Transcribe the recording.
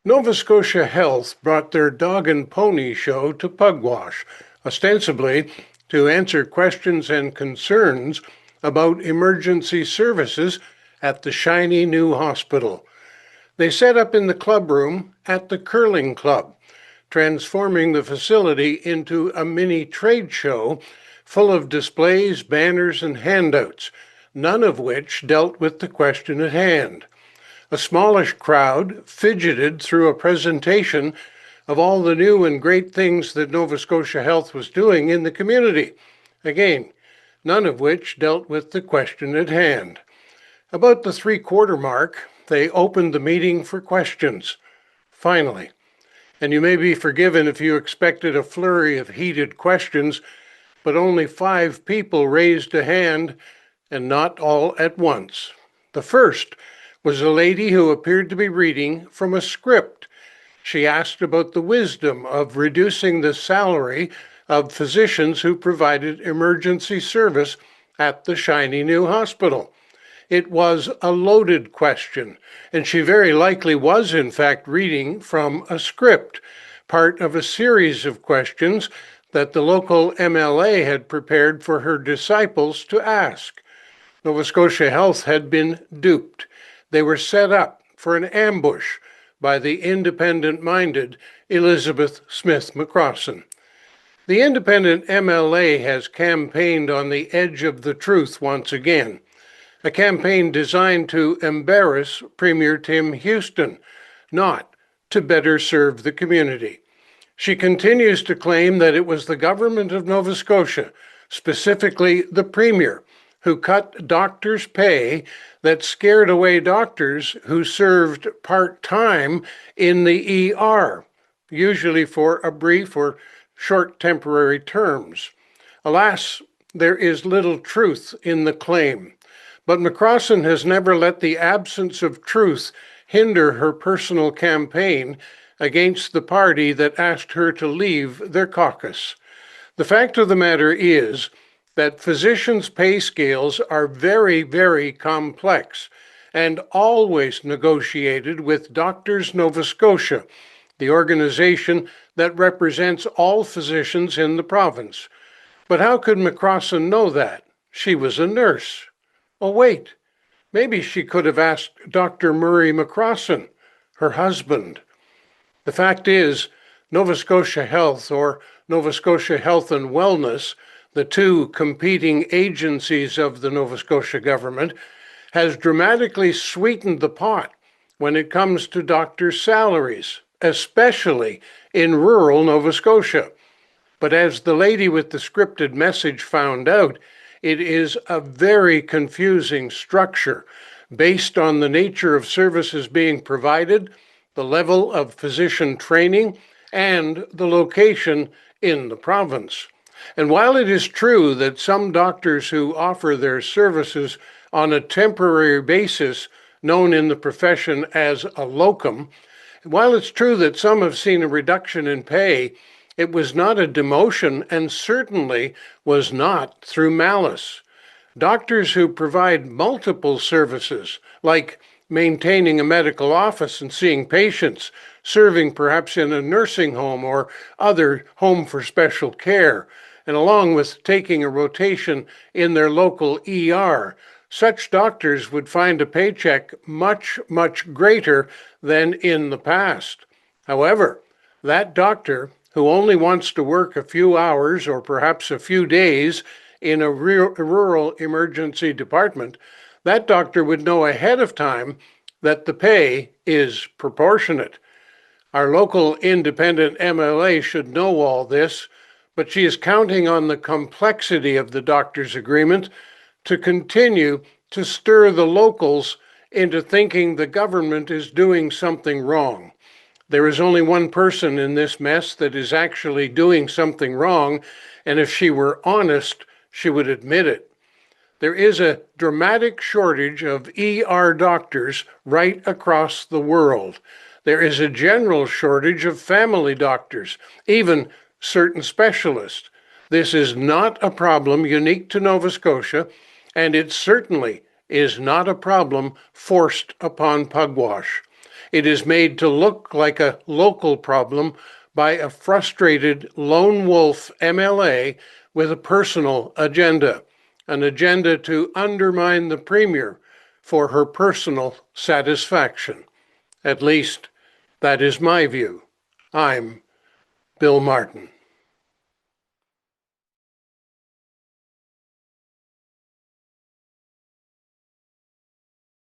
Nova Scotia Health brought their dog and pony show to Pugwash, ostensibly to answer questions and concerns about emergency services at the shiny new hospital. They set up in the clubroom at the curling club, transforming the facility into a mini trade show full of displays, banners, and handouts, none of which dealt with the question at hand. A smallish crowd fidgeted through a presentation of all the new and great things that Nova Scotia Health was doing in the community. Again, none of which dealt with the question at hand. About the three-quarter mark, they opened the meeting for questions. Finally. And you may be forgiven if you expected a flurry of heated questions, but only 5 people raised a hand, and not all at once. The first was a lady who appeared to be reading from a script. She asked about the wisdom of reducing the salary of physicians who provided emergency service at the shiny new hospital. It was a loaded question, and she very likely was in fact reading from a script, part of a series of questions that the local MLA had prepared for her disciples to ask. Nova Scotia Health had been duped. They were set up for an ambush by the independent-minded Elizabeth Smith-McCrossin. The independent MLA has campaigned on the edge of the truth once again, a campaign designed to embarrass Premier Tim Houston, not to better serve the community. She continues to claim that it was the government of Nova Scotia, specifically the Premier, who cut doctors' pay that scared away doctors who served part-time in the ER, usually for a brief or short temporary terms. Alas, there is little truth in the claim, but McCrossin has never let the absence of truth hinder her personal campaign against the party that asked her to leave their caucus. The fact of the matter is that physicians' pay scales are very, very complex and always negotiated with Doctors Nova Scotia, the organization that represents all physicians in the province. But how could McCrossin know that? She was a nurse. Oh, wait, maybe she could have asked Dr. Murray McCrossin, her husband. The fact is, Nova Scotia Health, or Nova Scotia Health and Wellness, the two competing agencies of the Nova Scotia government, has dramatically sweetened the pot when it comes to doctors' salaries, especially in rural Nova Scotia. But as the lady with the scripted message found out, it is a very confusing structure based on the nature of services being provided, the level of physician training, and the location in the province. And while it is true that some doctors who offer their services on a temporary basis, known in the profession as a locum, while it's true that some have seen a reduction in pay, it was not a demotion and certainly was not through malice. Doctors who provide multiple services, like maintaining a medical office and seeing patients, serving perhaps in a nursing home or other home for special care, and along with taking a rotation in their local ER, such doctors would find a paycheck much, much greater than in the past. However, that doctor who only wants to work a few hours or perhaps a few days in a rural emergency department, that doctor would know ahead of time that the pay is proportionate. Our local independent MLA should know all this, but she is counting on the complexity of the doctor's agreement to continue to stir the locals into thinking the government is doing something wrong. There is only one person in this mess that is actually doing something wrong, and if she were honest, she would admit it. There is a dramatic shortage of ER doctors right across the world. There is a general shortage of family doctors, even certain specialists. This is not a problem unique to Nova Scotia, and it certainly is not a problem forced upon Pugwash. It is made to look like a local problem by a frustrated lone wolf MLA with a personal agenda, an agenda to undermine the Premier for her personal satisfaction. At least, that is my view. I'm Bill Martin.